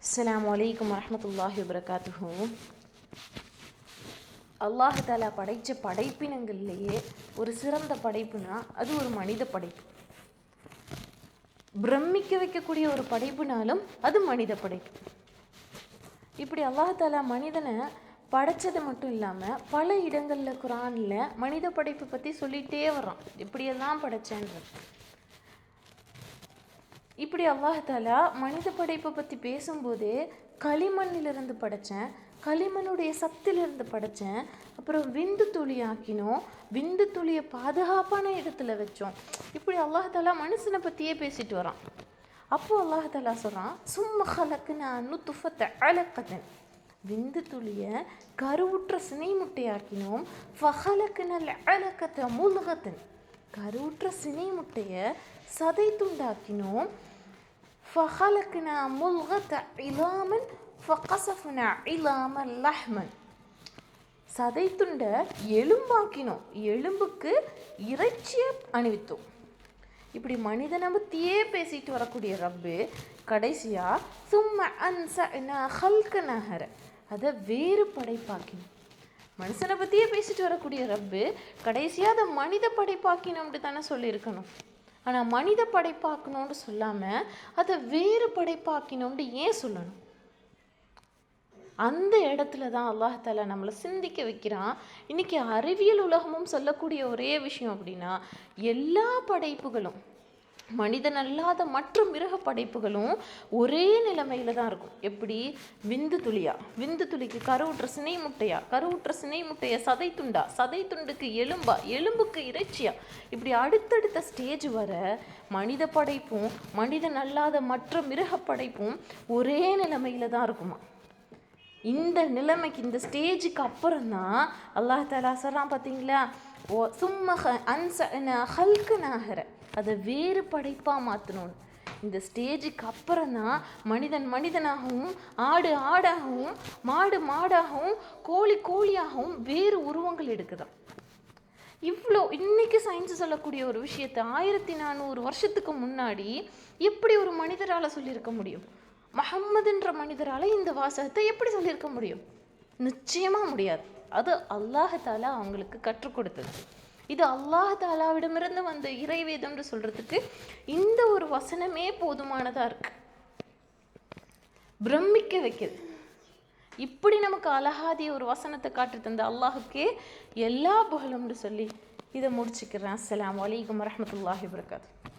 அஸ்ஸலாமு அலைக்கும் வரஹ்மத்துல்லாஹி வபரகாத்துஹு. அல்லாஹ் தஆலா படைத்த படைப்பினங்கள்லேயே ஒரு சிறந்த படைப்புனா அது ஒரு மனித படைப்பு. பிரமிக்க வைக்கக்கூடிய ஒரு படைப்புனாலும் அது மனித படைப்பு. இப்படி அல்லாஹ் தஆலா மனிதனை படைச்சது மட்டும் இல்லாமல் பல இடங்களில் குரானில் மனித படைப்பு பற்றி சொல்லிகிட்டே வர்றான், எப்படியெல்லாம் படைச்சேன்றது. இப்படி அல்லாஹ் தஆலா மனித படைப்பை பற்றி பேசும்போதே களிமண்ணிலிருந்து படைத்தேன், களிமண்ணுடைய சத்திலிருந்து படைத்தேன், அப்புறம் விந்து துளி ஆக்கினோம், விந்து துளியை பாதுகாப்பான இடத்துல வச்சோம். இப்படி அல்லாஹ் தஆலா மனுஷனை பற்றியே பேசிட்டு வரான். அப்போது அல்லாஹ் தஆலா சொல்கிறான், சும்ம ஹலக்னா நுத்ஃபத அலகதன், விந்து துளியை கருவுற்ற சினை முட்டையாக்கினோம், ஃபஹலக்னல் அலகத முல்கதன், கருவுற்ற சினை முட்டையை சதை துண்டாக்கினோம், ஃபஹலக்னா முல்கத இலாமன் ஃபகஸஃப்னா இலாமன் லஹ்மன், சதை துண்டை எலும்பாக்கினோம், எலும்புக்கு இறைச்சியை அணிவித்தோம். இப்படி மனிதனை பற்றியே பேசிட்டு வரக்கூடிய ரப்பு கடைசியாக சும்ம அன்ஸஅனா ஹல்கனஹர, அதை வேறு படைப்பாக்கினோம். மனுஷனை பற்றியே பேசிட்டு வரக்கூடிய ரப்பு கடைசியாக அதை மனித படைப்பாக்கினோம்னு தானே சொல்லியிருக்கணும். ஆனால் மனித படைப்பாக்கணும்னு சொல்லாமல் அதை வேறு படைப்பாக்கினோம்னு ஏன் சொல்லணும்? அந்த இடத்துல தான் அல்லாஹ் தஆலா நம்மளை சிந்திக்க வைக்கிறான். இன்றைக்கி அறிவியல் உலகமும் சொல்லக்கூடிய ஒரே விஷயம் அப்படின்னா, எல்லா படைப்புகளும் மனிதன் அல்லாத மற்ற மிருக படைப்புகளும் ஒரே நிலைமையில் தான் இருக்கும். எப்படி? விந்து துளியா, விந்து துளிக்கு கருவுற்ற சினை முட்டையா, கருவுற்ற சினை முட்டையை சதை துண்டா, சதை துண்டுக்கு எலும்பா, எலும்புக்கு இறைச்சியா, இப்படி அடுத்தடுத்த ஸ்டேஜ் வர மனித படைப்பும் மனிதன் அல்லாத மற்ற மிருக படைப்பும் ஒரே நிலைமையில் தான் இருக்குமா. இந்த நிலைமைக்கு, இந்த ஸ்டேஜுக்கு அப்புறம் தான் அல்லாஹ் தஆலா சொல்கிறான், பார்த்தீங்களா, ஓ சும்ம அன்ஸஅனா ஹல்கனஹர, அதை வேறு படைப்பாக மாற்றணும்னு. இந்த ஸ்டேஜுக்கு அப்புறம் தான் மனிதன் மனிதனாகவும், ஆடு ஆடாகவும், மாடு மாடாகவும், கோழி கோழியாகவும் வேறு உருவங்கள் எடுக்குதான். இவ்வளோ இன்றைக்கி சயின்ஸ் சொல்லக்கூடிய ஒரு விஷயத்தை 1400 வருஷத்துக்கு முன்னாடி எப்படி ஒரு மனிதரால் சொல்லியிருக்க முடியும்? முஹம்மதுன்ற மனிதரால் இந்த வாசகத்தை எப்படி சொல்லியிருக்க முடியும்? நிச்சயமாக முடியாது. அது அல்லாஹ் தஆலா அவங்களுக்கு கற்றுக் கொடுத்தது. இது அல்லாஹ் தஆலாவிடமிருந்து வந்த இறைவேதம்னு சொல்கிறதுக்கு இந்த ஒரு வசனமே போதுமானதாக இருக்குது. பிரமிக்க வைக்குது. இப்படி நமக்கு அழகாதிய ஒரு வசனத்தை காட்டி தந்த அல்லாஹுக்கே எல்லா புகழும்னு சொல்லி இதை முடிச்சுக்கிறேன். அஸ்ஸலாமு அலைக்கும் வரஹ்மத்துல்லாஹி வபரகாத்துஹு.